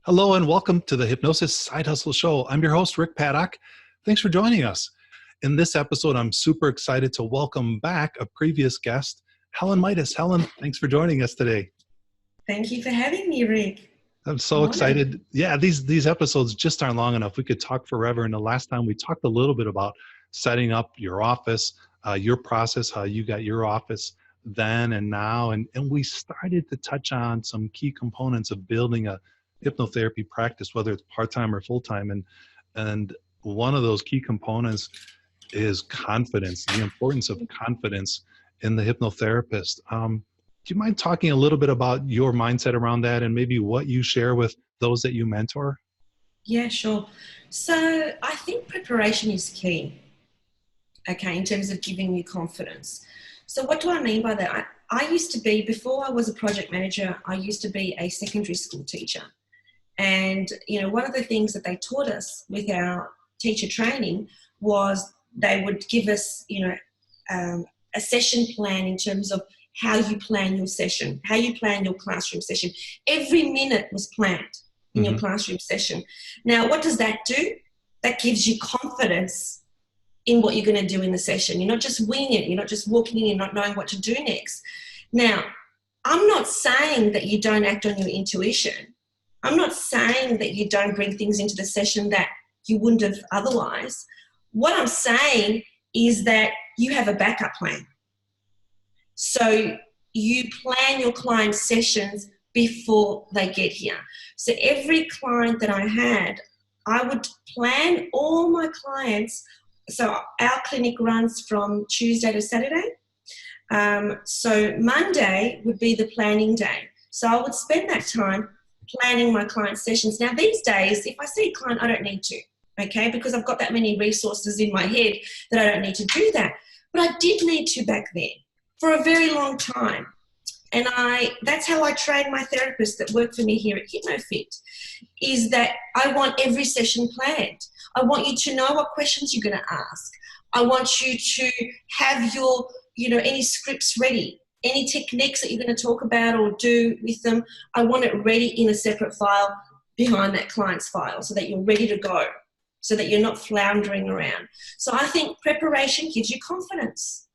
Hello and welcome to the Hypnosis Side Hustle Show. I'm your host, Rick Paddock. Thanks for joining us. In this episode, I'm super excited to welcome back a previous guest, Helen Mitas. Helen, thanks for joining us today. Thank you for having me, Rick. I'm so excited. Yeah, these episodes just aren't long enough. We could talk forever. And the last time we talked a little bit about setting up your office, your process, how you got your office then and now. And we started to touch on some key components of building a hypnotherapy practice, whether it's part-time or full-time. And one of those key components is confidence, the importance of confidence in the hypnotherapist. Do you mind talking a little bit about your mindset around that and maybe what you share with those that you mentor? Yeah, sure. So I think preparation is key, okay, in terms of giving you confidence. So what do I mean by that? I used to be, before I was a project manager, I used to be a secondary school teacher. And, one of the things that they taught us with our teacher training was they would give us, a session plan in terms of how you plan your session, how you plan your classroom session. Every minute was planned in your classroom session. Now, what does that do? That gives you confidence in what you're going to do in the session. You're not just winging it. You're not just walking in and not knowing what to do next. Now, I'm not saying that you don't act on your intuition. I'm not saying that you don't bring things into the session that you wouldn't have otherwise. What I'm saying is that you have a backup plan. So you plan your client sessions before they get here. So every client that I had, I would plan all my clients. So our clinic runs from Tuesday to Saturday. So Monday would be the planning day. So I would spend that time planning my client sessions. Now, these days, if I see a client, I don't need to, okay, because I've got that many resources in my head that I don't need to do that. But I did need to back then for a very long time. And that's how I train my therapists that work for me here at HypnoFit, is that I want every session planned. I want you to know what questions you're going to ask. I want you to have your, any scripts ready. Any techniques that you're going to talk about or do with them, I want it ready in a separate file behind that client's file so that you're ready to go, so that you're not floundering around. So I think preparation gives you confidence.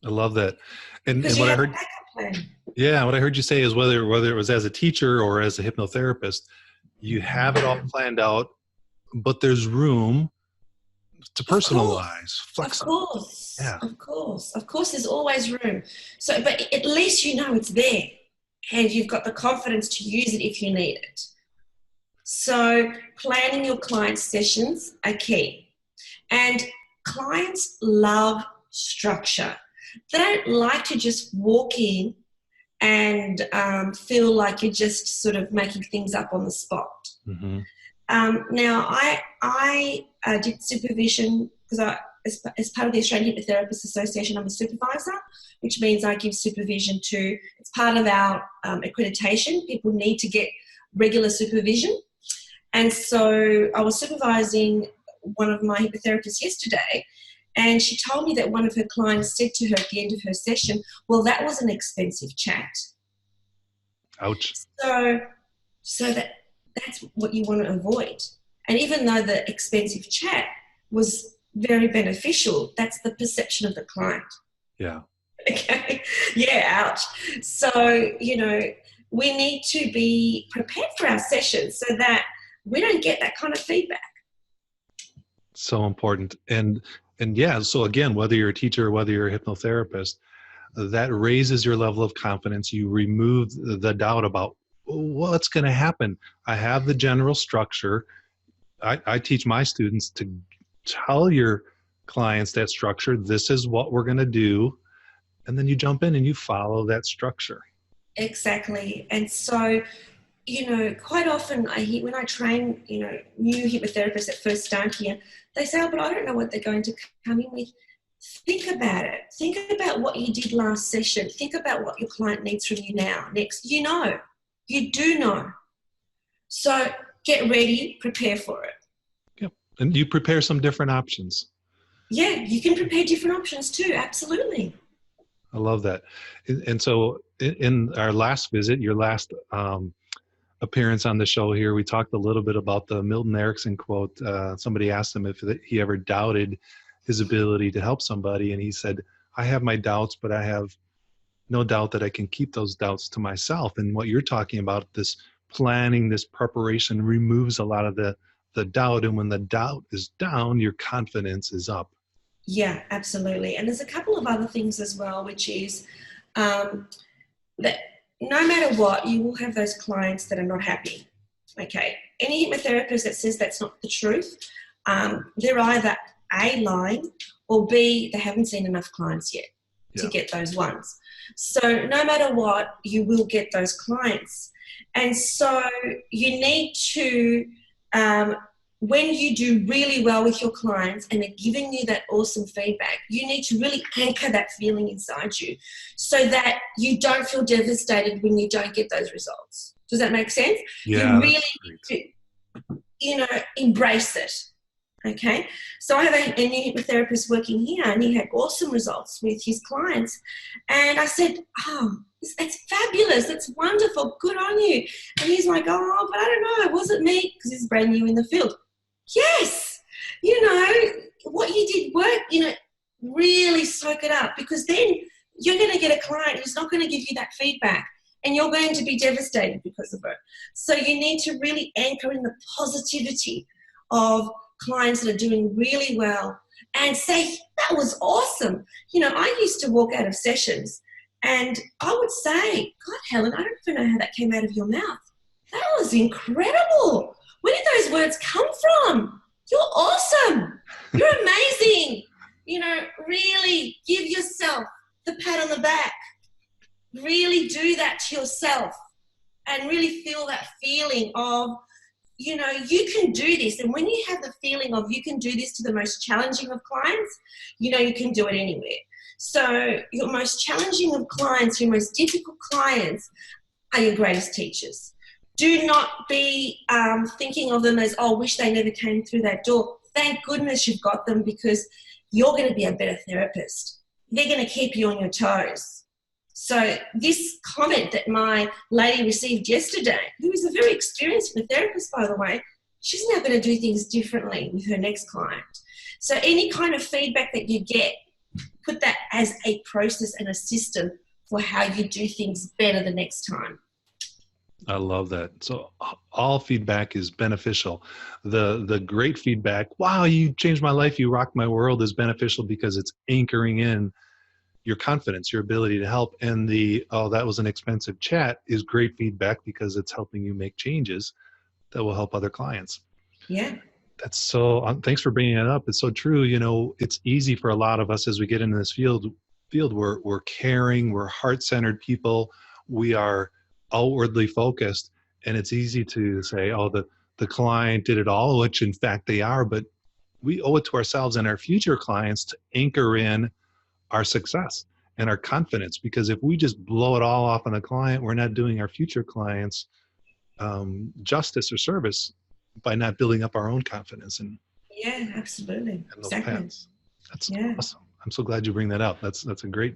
I love that. And what I heard, a backup plan. Yeah, what I heard you say is whether it was as a teacher or as a hypnotherapist, you have it all planned out, but there's room to personalize, flexible. Of course, there's always room. So, but at least you know it's there and you've got the confidence to use it if you need it. So planning your client sessions are key. And clients love structure. They don't like to just walk in and feel like you're just sort of making things up on the spot. Mm-hmm. Now, I did supervision because as part of the Australian Hypnotherapists Association, I'm a supervisor, which means I give supervision to, it's part of our accreditation. People need to get regular supervision. And so I was supervising one of my hypnotherapists yesterday, and she told me that one of her clients said to her at the end of her session, well, that was an expensive chat. Ouch. So that's what you want to avoid. And even though the expensive chat was very beneficial, that's the perception of the client. Yeah. Okay. Yeah, ouch. So, we need to be prepared for our sessions so that we don't get that kind of feedback. So important. And yeah, so again, whether you're a teacher or whether you're a hypnotherapist, that raises your level of confidence. You remove the doubt about what's going to happen. I have the general structure. I teach my students to tell your clients that structure, this is what we're going to do. And then you jump in and you follow that structure. Exactly. And so, quite often I hear when I train, new hypnotherapists that first start here, they say, oh, but I don't know what they're going to come in with. Think about it. Think about what you did last session. Think about what your client needs from you now. Next, you do know. So get ready, prepare for it. Yep. And you prepare some different options. Yeah, you can prepare different options too. Absolutely. I love that. And so in our last visit, your last appearance on the show here, we talked a little bit about the Milton Erickson quote. Somebody asked him if he ever doubted his ability to help somebody, and he said, I have my doubts, but I have no doubt that I can keep those doubts to myself. And what you're talking about, this planning, this preparation, removes a lot of the doubt. And when the doubt is down, your confidence is up. Yeah, absolutely. And there's a couple of other things as well, which is that no matter what, you will have those clients that are not happy. Okay. Any hypnotherapist that says that's not the truth, they're either A, lying, or B, they haven't seen enough clients yet to get those ones. So no matter what, you will get those clients. And so you need to, when you do really well with your clients and they're giving you that awesome feedback, you need to really anchor that feeling inside you so that you don't feel devastated when you don't get those results. Does that make sense? Yeah, you really need to, embrace it. Okay, so I have a new hypnotherapist working here, and he had awesome results with his clients. And I said, oh, that's fabulous. That's wonderful. Good on you. And he's like, oh, but I don't know. It wasn't me, because he's brand new in the field. Yes, what you did work, really soak it up, because then you're going to get a client who's not going to give you that feedback, and you're going to be devastated because of it. So you need to really anchor in the positivity of clients that are doing really well and say, that was awesome. I used to walk out of sessions and I would say, God, Helen, I don't even know how that came out of your mouth. That was incredible. Where did those words come from? You're awesome. You're amazing. Really give yourself the pat on the back. Really do that to yourself and really feel that feeling of, you can do this. And when you have the feeling of you can do this to the most challenging of clients, you can do it anywhere. So your most challenging of clients, your most difficult clients are your greatest teachers. Do not be thinking of them as, oh, wish they never came through that door. Thank goodness you've got them, because you're going to be a better therapist. They're going to keep you on your toes. So this comment that my lady received yesterday, who is a very experienced therapist, by the way, she's now going to do things differently with her next client. So any kind of feedback that you get, put that as a process and a system for how you do things better the next time. I love that. So all feedback is beneficial. The great feedback, wow, you changed my life, you rocked my world, is beneficial because it's anchoring in your confidence, your ability to help. And oh, that was an expensive chat is great feedback because it's helping you make changes that will help other clients. Yeah. That's so, thanks for bringing it up. It's so true. It's easy for a lot of us as we get into this field, we're caring, we're heart-centered people. We are outwardly focused, and it's easy to say, oh, the client did it all, which in fact they are, but we owe it to ourselves and our future clients to anchor in our success and our confidence, because if we just blow it all off on the client, we're not doing our future clients justice or service by not building up our own confidence. And yeah, absolutely. Exactly. Paths. That's awesome. I'm so glad you bring that up. That's a great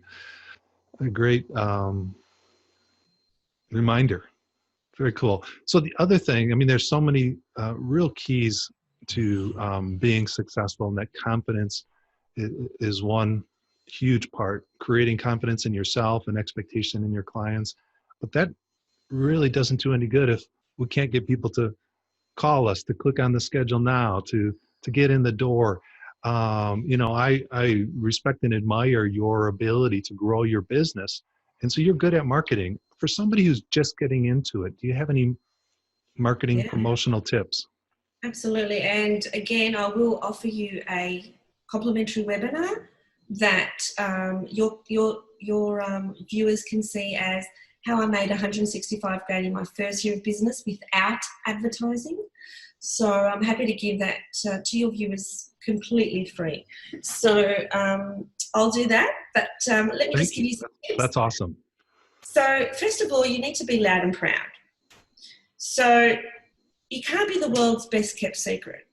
reminder. Very cool. So the other thing, there's so many real keys to being successful, and that confidence is one huge part. Creating confidence in yourself and expectation in your clients. But that really doesn't do any good if we can't get people to call us, to click on the schedule now, to get in the door. I respect and admire your ability to grow your business. And so you're good at marketing. For somebody who's just getting into it, do you have any marketing promotional tips? Absolutely. And again, I will offer you a complimentary webinar that your viewers can see as how I made 165 grand in my first year of business without advertising. So I'm happy to give that to your viewers completely free. So I'll do that. But let me just give you some tips. That's awesome. So first of all, you need to be loud and proud. So you can't be the world's best kept secret.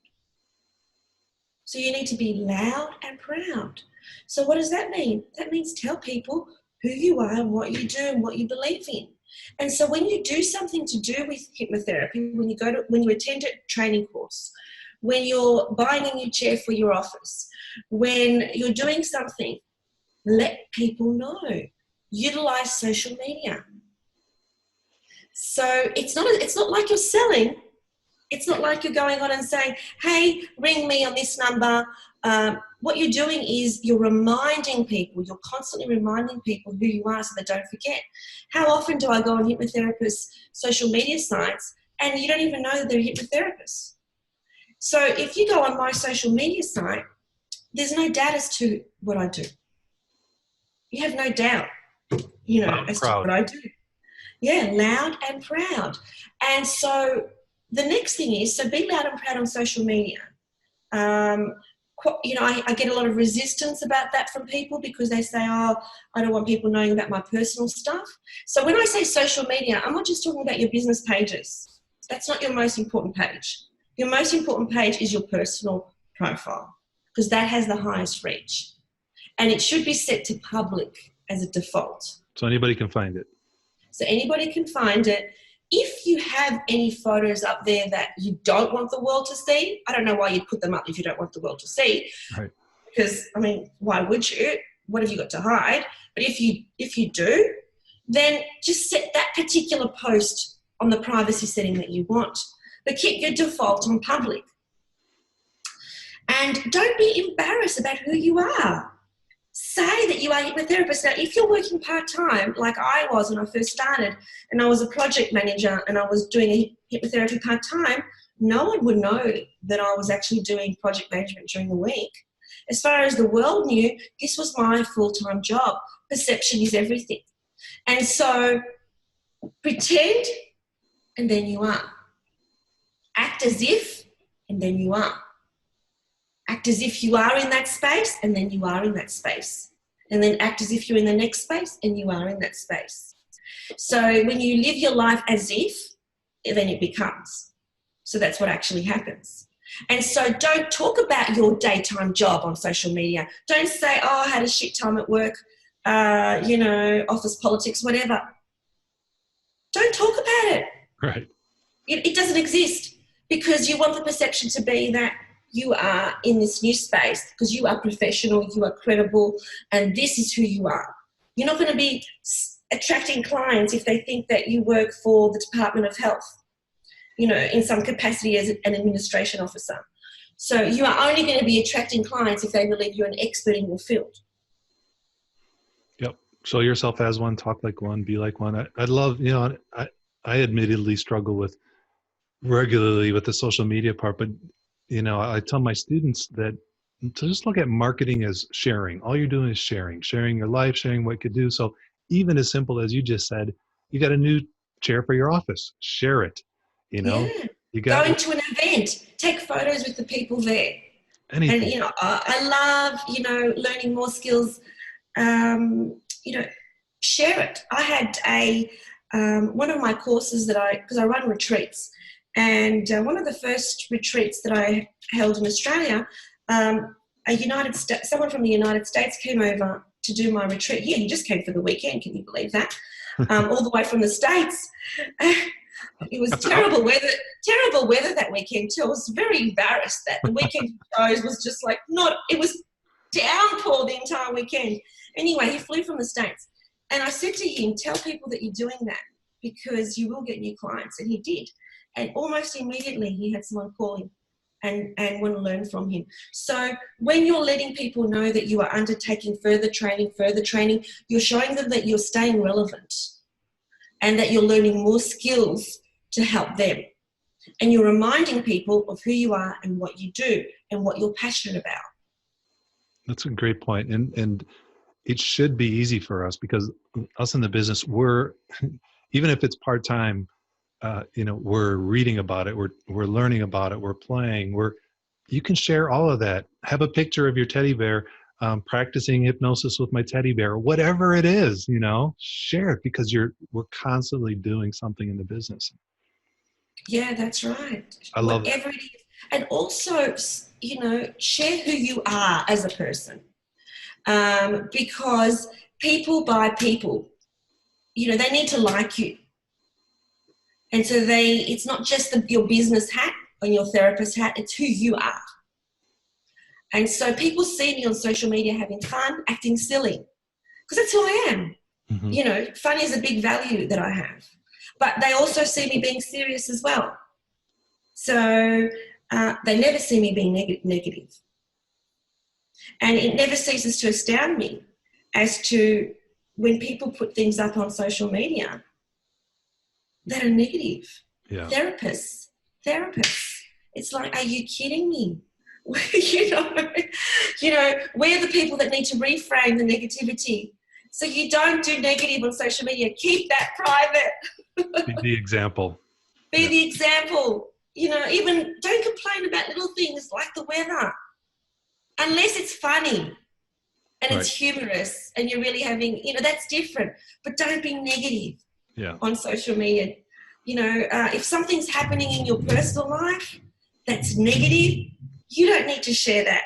So you need to be loud and proud. So what does that mean? That means tell people who you are and what you do and what you believe in. And so when you do something to do with hypnotherapy, when you attend a training course, when you're buying a new chair for your office, when you're doing something, let people know. Utilize social media. So it's not like you're selling. It's not like you're going on and saying, hey, ring me on this number. What you're doing is you're reminding people, you're constantly reminding people who you are so they don't forget. How often do I go on hypnotherapists' social media sites and you don't even know that they're hypnotherapists? So if you go on my social media site, there's no doubt as to what I do. You have no doubt, as to what I do. Yeah, loud and proud. And so the next thing is, so be loud and proud on social media. I get a lot of resistance about that from people because they say, oh, I don't want people knowing about my personal stuff. So when I say social media, I'm not just talking about your business pages. That's not your most important page. Your most important page is your personal profile because that has the highest reach. And it should be set to public as a default. So anybody can find it. So anybody can find it. If you have any photos up there that you don't want the world to see, I don't know why you'd put them up if you don't want the world to see. Right. Because, why would you? What have you got to hide? But if you do, then just set that particular post on the privacy setting that you want. But keep your default on public. And don't be embarrassed about who you are. Say that you are a hypnotherapist. Now, if you're working part-time, like I was when I first started, and I was a project manager and I was doing a hypnotherapy part-time, no one would know that I was actually doing project management during the week. As far as the world knew, this was my full-time job. Perception is everything. And so pretend, and then you are. Act as if, and then you are. Act as if you are in that space, and then you are in that space. And then act as if you're in the next space, and you are in that space. So when you live your life as if, then it becomes. So that's what actually happens. And so don't talk about your daytime job on social media. Don't say, oh, I had a shit time at work, office politics, whatever. Don't talk about it. Right. It doesn't exist because you want the perception to be that you are in this new space because you are professional, you are credible, and this is who you are. You're not going to be attracting clients if they think that you work for the Department of Health, in some capacity as an administration officer. So you are only going to be attracting clients if they believe you're an expert in your field. Yep. Show yourself as one, talk like one, be like one. I love, I admittedly struggle regularly with the social media part, but I tell my students that to just look at marketing as sharing. All you're doing is sharing your life, sharing what you could do. So even as simple as you just said, you got a new chair for your office, share it. Yeah. You got going to an event, take photos with the people there. Anything. And I love learning more skills. Share it. I had one of my courses because I run retreats. And one of the first retreats that I held in Australia, someone from the United States came over to do my retreat. Yeah, he just came for the weekend. Can you believe that? All the way from the States. It was terrible weather that weekend too. I was very embarrassed that the weekend shows was just it was downpour the entire weekend. Anyway, he flew from the States. And I said to him, tell people that you're doing that because you will get new clients. And he did. And almost immediately he had someone call him and want to learn from him. So when you're letting people know that you are undertaking further training, you're showing them that you're staying relevant and that you're learning more skills to help them. And you're reminding people of who you are and what you do and what you're passionate about. That's a great point. And it should be easy for us because us in the business, we're, even if it's part-time, we're reading about it, we're learning about it, we're playing, you can share all of that. Have a picture of your teddy bear, practicing hypnosis with my teddy bear, whatever it is, share it because we're constantly doing something in the business. Yeah, that's right. I love whatever it is. And also, share who you are as a person. Because people buy people, they need to like you. And so it's not just your business hat and your therapist hat, it's who you are. And so people see me on social media having fun, acting silly, because that's who I am. Mm-hmm. You know, fun is a big value that I have. But they also see me being serious as well. So they never see me being negative. And it never ceases to astound me as to when people put things up on social media that are negative. Yeah. Therapists. It's like, are you kidding me? you know, we're the people that need to reframe the negativity. So you don't do negative on social media. Keep that private. Be the example. Be the example. You know, even don't complain about little things like the weather. Unless it's funny and it's humorous and you're really having, you know, that's different. But don't be negative on social media. You know, if something's happening in your personal life that's negative, you don't need to share that.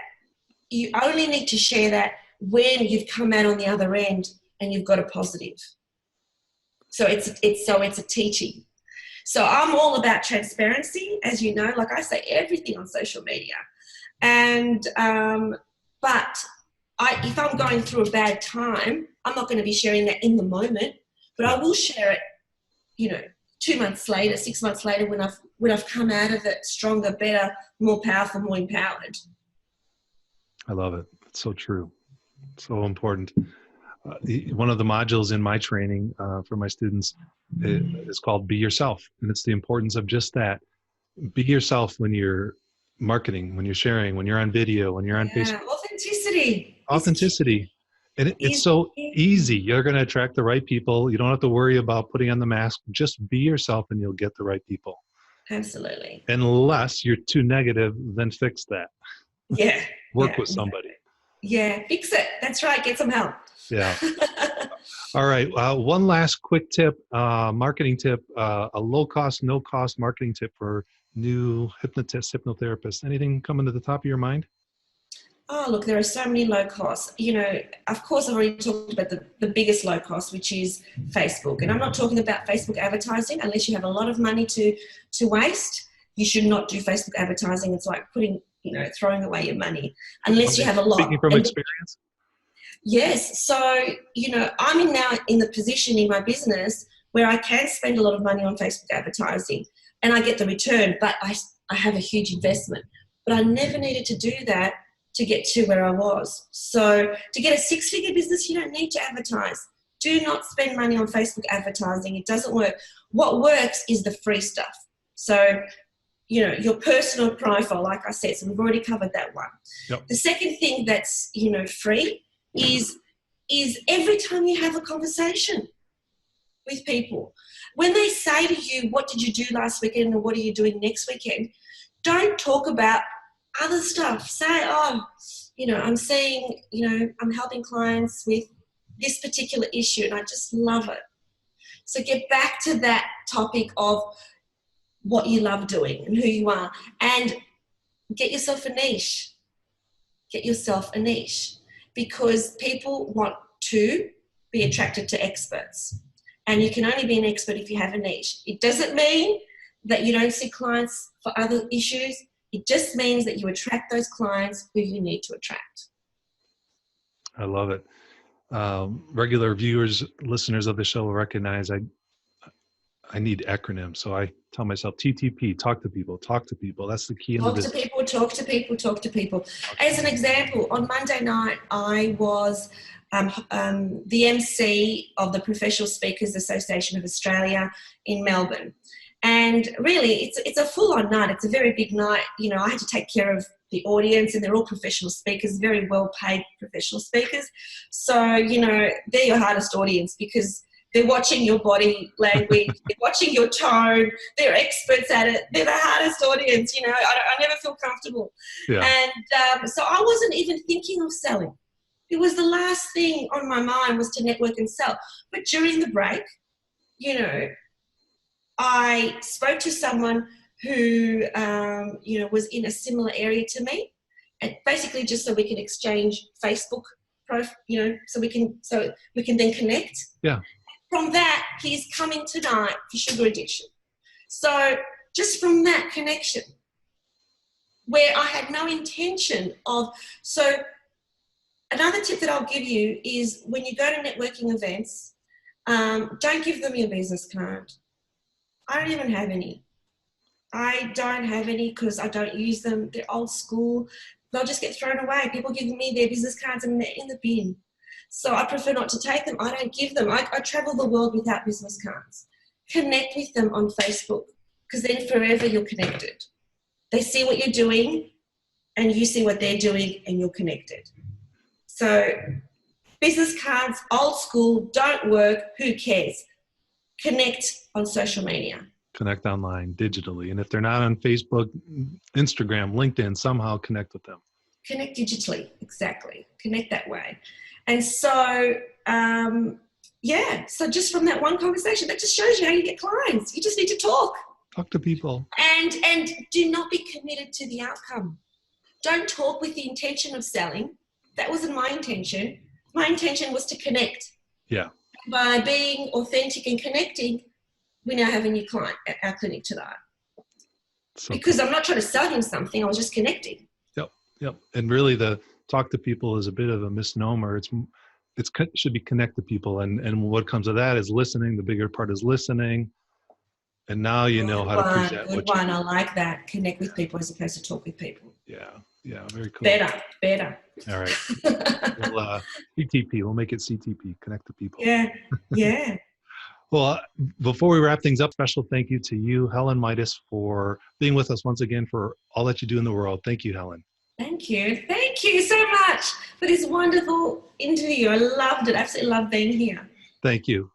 You only need to share that when you've come out on the other end and you've got a positive. So it's a teaching. So I'm all about transparency, as you know. Like I say, everything on social media. And but if I'm going through a bad time, I'm not going to be sharing that in the moment, but I will share it, you know, 2 months later, 6 months later, when I've come out of it stronger, better, more powerful, more empowered. I love it. It's so true. So important. One of the modules in my training for my students is called Be Yourself. And it's the importance of just that. Be yourself when you're marketing, when you're sharing, when you're on video, when you're on Facebook. Authenticity. And it's so easy. You're going to attract the right people. You don't have to worry about putting on the mask. Just be yourself and you'll get the right people. Absolutely. Unless you're too negative, then fix that. Yeah. Work with somebody. Yeah, fix it. That's right. Get some help. Yeah. All right. One last quick tip, marketing tip, a low cost, no cost marketing tip for new hypnotists, hypnotherapists. Anything coming to the top of your mind? Oh, look, there are so many low costs. You know, of course, I've already talked about the biggest low cost, which is Facebook. And I'm not talking about Facebook advertising. Unless you have a lot of money to waste, you should not do Facebook advertising. It's like throwing away your money unless you have a lot. Speaking from experience? Yes. So, you know, I'm now in the position in my business where I can spend a lot of money on Facebook advertising and I get the return, but I have a huge investment. But I never needed to do that to get to where I was. So to get a 6-figure business, you don't need to advertise. Do not spend money on Facebook advertising. It doesn't work. What works is the free stuff. So, you know, your personal profile, like I said, so we've already covered that one. Yep. The second thing that's, you know, free is every time you have a conversation with people, when they say to you, what did you do last weekend and what are you doing next weekend? Don't talk about other stuff. Say, oh, you know, I'm seeing, you know, I'm helping clients with this particular issue and I just love it. So get back to that topic of what you love doing and who you are and get yourself a niche. Get yourself a niche because people want to be attracted to experts and you can only be an expert if you have a niche. It doesn't mean that you don't see clients for other issues. It just means that you attract those clients who you need to attract. I love it. Regular viewers, listeners of the show will recognize I need acronyms. So I tell myself TTP, talk to people. That's the key in the business. Talk to people. As an example, on Monday night, I was the MC of the Professional Speakers Association of Australia in Melbourne. And really, it's a full-on night. It's a very big night. You know, I had to take care of the audience, and they're all professional speakers, very well-paid professional speakers. So, you know, they're your hardest audience because they're watching your body language, they're watching your tone, they're experts at it. They're the hardest audience, you know. I never feel comfortable. Yeah. And so I wasn't even thinking of selling. It was the last thing on my mind was to network and sell. But during the break, you know, I spoke to someone who, you know, was in a similar area to me, and basically just so we can exchange Facebook, you know, so we can then connect. Yeah. From that, he's coming tonight for sugar addiction. So just from that connection, where I had no intention of, so another tip that I'll give you is when you go to networking events, don't give them your business card. I don't even have any. I don't have any because I don't use them. They're old school. They'll just get thrown away. People give me their business cards and they're in the bin. So I prefer not to take them. I don't give them. I travel the world without business cards. Connect with them on Facebook because then forever you're connected. They see what you're doing and you see what they're doing and you're connected. So business cards, old school, don't work, who cares? Connect on social media. Connect online, digitally. And if they're not on Facebook, Instagram, LinkedIn, somehow connect with them. Connect digitally, exactly. Connect that way. And so, so just from that one conversation, that just shows you how you get clients. You just need to talk. Talk to people. And do not be committed to the outcome. Don't talk with the intention of selling. That wasn't my intention. My intention was to connect. Yeah. By being authentic and connecting, we now have a new client at our clinic today. So because cool. I'm not trying to sell him something, I was just connecting. Yep. And really the talk to people is a bit of a misnomer. It should be connect to people. And what comes of that is listening. The bigger part is listening. And now you know how to present. Good one. I like that. Connect with people as opposed to talk with people. Yeah. Very cool. Better. All right. We'll, CTP. We'll make it CTP. Connect to people. Yeah. Well, before we wrap things up, special thank you to you, Helen Mitas, for being with us once again for all that you do in the world. Thank you, Helen. Thank you. Thank you so much for this wonderful interview. I loved it. Absolutely loved being here. Thank you.